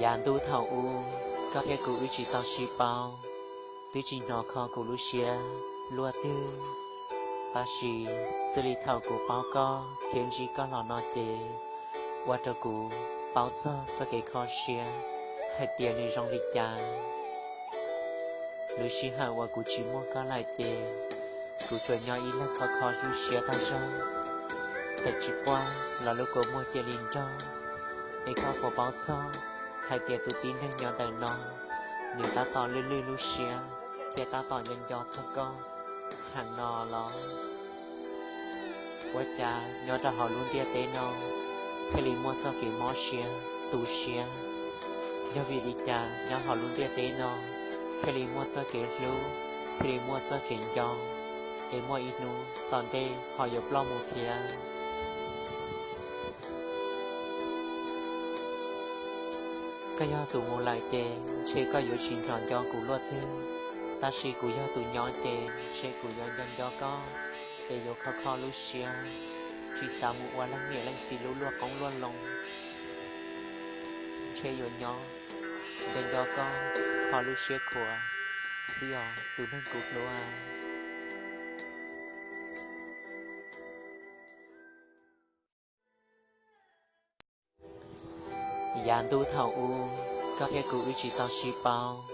Yàn tu thảo u, có thể cụ chỉ tao xì bao, tư chỉ nó khó cụ lu xia, lúa tư. Ta xì, xử lý thảo cụ bao co, khiến chỉ có lò nó chê. Qua cho cụ, bao cho cái khó xia, hay tiền đi trong đi cha. Lu xì hạ qua cụ chỉ mua có lại chê, cụ chuẩn nhỏ ý là khó lu xia ta cho. Sẽ chỉ qua là lúc cụ mua chê linh cho, để có của bao giờ. Hai tia tụi tin hay nhỏ đời nó. Nếu ta tỏ lư lu xia, thì ta tỏ nhân gió cho con hàng nò ló. Quá cha nhỏ ra họ luôn tia tế nó. Thế lý mua sao kì mò xia, tù xia. Nhỏ vì đi cha nhỏ họ luôn tia tế nó. Thế lý mua sao kì lưu, thế lý mua sao kì gió. Ê mua ít nụ, toàn đây họ dọc lo mù thịa. Cái do tụ ngô lại chê, chê có yếu trình tròn cho cụ luật thư. Ta xì cụ do tụ nhỏ chê, chê cụ do nhân do có. Để yếu khó lưu xia. Chỉ xa mụ qua lăng nghĩa lăng xì lưu lua cống luôn lòng. Chê yếu nhỏ, nhân do có, khó lưu xia của. Xì ỏ, tụ nên cụt lúa à. Yàn tu thảo u, có thể cụ chỉ tao xì bao,